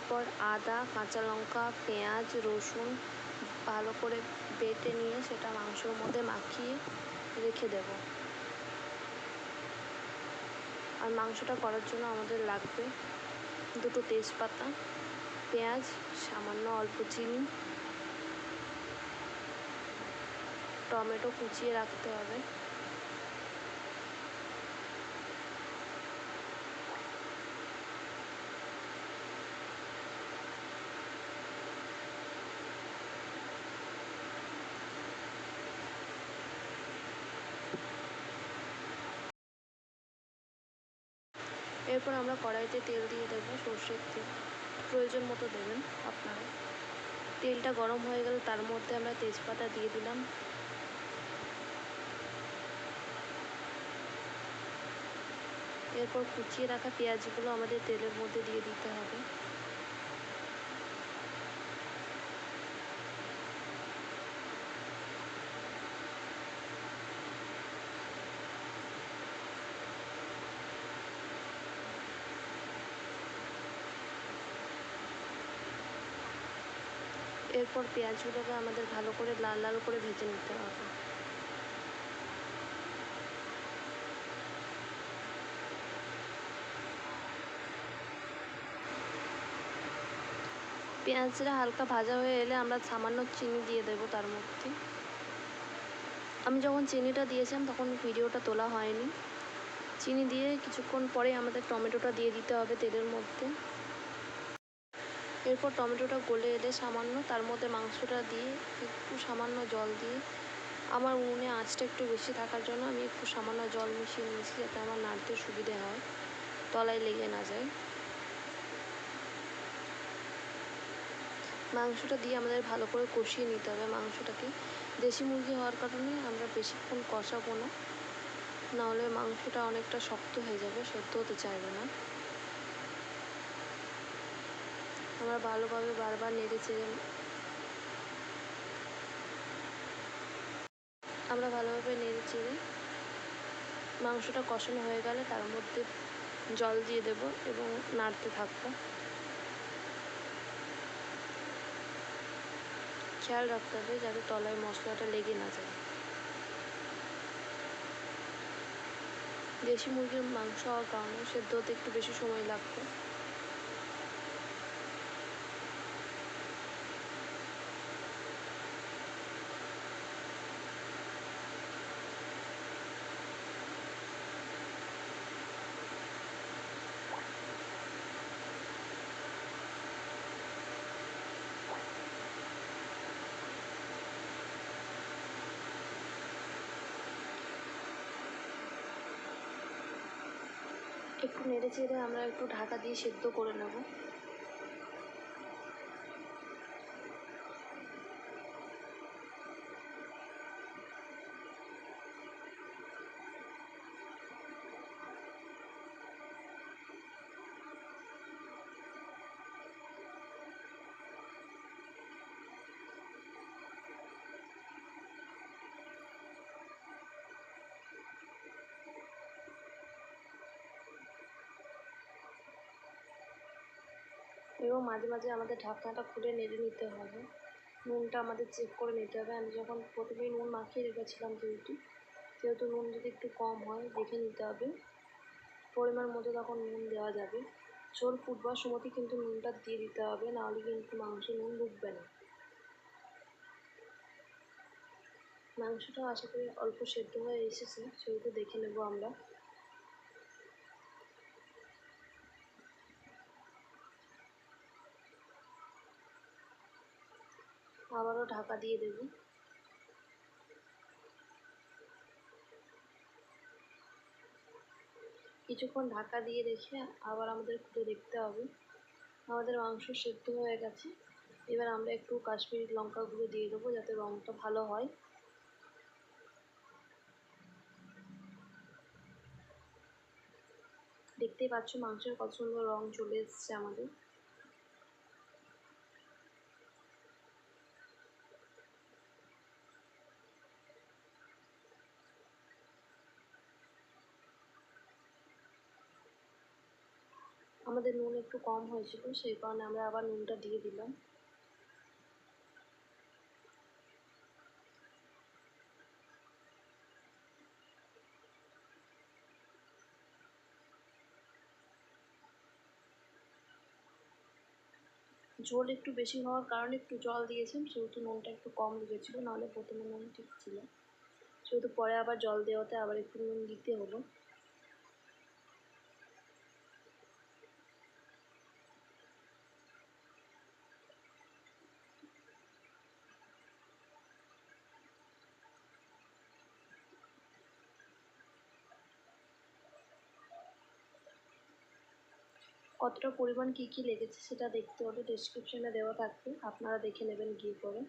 এরপর আদা, কাঁচা লঙ্কা, পেঁয়াজ, রসুন ভালো করে বেটে নিয়ে সেটা মাংসের মধ্যে মাখিয়ে রেখে দেব। আর মাংসটা করার জন্য আমাদের লাগবে 2টো তেজপাতা, পেঁয়াজ, সামান্য অল্প চিনি, টমেটো কুচিয়ে রাখতে হবে। এরপর আমরা কড়াইতে তেল দিয়ে দেবো, সর্ষের তেল, প্রয়োজন মতো দেবেন আপনারা। তেলটা গরম হয়ে গেলে তার মধ্যে আমরা তেজপাতা দিয়ে দিলাম। এরপর কুচিয়ে রাখা পেঁয়াজগুলো আমাদের তেলের মধ্যে দিয়ে দিতে হবে। এরপর পেঁয়াজগুলোকে আমাদের ভালো করে লাল লাল করে ভেজে নিতে হবে। পেঁয়াজটা হালকা ভাজা হয়ে এলে আমরা সামান্য চিনি দিয়ে দেবো তার মধ্যে। আমি যখন চিনিটা দিয়েছিলাম তখন ভিডিওটা তোলা হয়নি। চিনি দিয়ে কিছুক্ষণ পরে আমাদের টমেটোটা দিয়ে দিতে হবে তেলের মধ্যে। এরপর টমেটোটা গলে এলে সামান্য তার মধ্যে মাংসটা দিয়ে একটু সামান্য জল দিয়ে, আমার উনুনে আঁচটা একটু বেশি থাকার জন্য আমি একটু সামান্য জল মিশিয়ে নিয়েছি যাতে আমার নাড়তে সুবিধে হয়, তলায় লেগে না যায়। মাংসটা দিয়ে আমাদের ভালো করে কষিয়ে নিতে হবে মাংসটাকে। দেশি মুরগি হওয়ার কারণে আমরা বেশিক্ষণ কষাবো না, নাহলে মাংসটা অনেকটা শক্ত হয়ে যাবে, সেদ্ধ হতে চাইবে না। আমরা ভালোভাবে বারবার নেড়ে চেড়ে মাংসটা কষানো হয়ে গেলে তার মধ্যে জল দিয়ে দেব এবং নাড়তে থাকবো। খেয়াল রাখতে হবে যাতে তলায় মশলাটা লেগে না যায়। দেশি মুরগির মাংস হওয়ার কারণে সেদ্ধ হতে একটু বেশি সময় লাগবে। একটু নেড়ে চেড়ে আমরা একটু ঢাকা দিয়ে সেদ্ধ করে নেব। এবং মাঝে মাঝে আমাদের ঢাকনাটা খুলে নেড়ে নিতে হবে। নুনটা আমাদের চেক করে নিতে হবে। আমি যখন প্রথমেই নুন মাখিয়ে রেখেছিলাম যেহেতু নুন যদি একটু কম হয় দেখে নিতে হবে, পরিমাণ মতো তখন নুন দেওয়া যাবে। ঝোল ফুটবার সময়তে কিন্তু নুনটা দিয়ে দিতে হবে, নাহলে কিন্তু মাংসে নুন ঢুকবে না। মাংসটা আশা করি অল্প সেদ্ধ হয়ে এসেছে, সেহেতু দেখে নেব আমরা। আবারও ঢাকা দিয়ে দেব। কিছুক্ষণ ঢাকা দিয়ে রেখে আবার আমাদের খুলে দেখতে হবে। আমাদের মাংস সেদ্ধ হয়ে গেছে। এবার আমরা একটু কাশ্মীরি লঙ্কা গুঁড়ো দিয়ে দেবো যাতে রঙটা ভালো হয়। দেখতেই পাচ্ছ মাংসের কত সুন্দর রং চলে এসছে আমাদের। আমাদের নুন একটু কম হয়েছিল, সেই কারণে আমরা আবার নুনটা দিয়ে দিলাম। ঝোল একটু বেশি হওয়ার কারণে একটু জল দিয়েছেন, সেহেতু নুনটা একটু কম লেগেছিলো, নাহলে প্রথমে নুন ঠিক ছিল। সেহেতু পরে আবার জল দেওয়াতে আবার একটু নুন দিতে হলো। কতটা পরিমাণ কী কী লেগেছে সেটা দেখতে হলে ডেসক্রিপশনে দেওয়া থাকবে, আপনারা দেখে নেবেন গিয়ে পরে।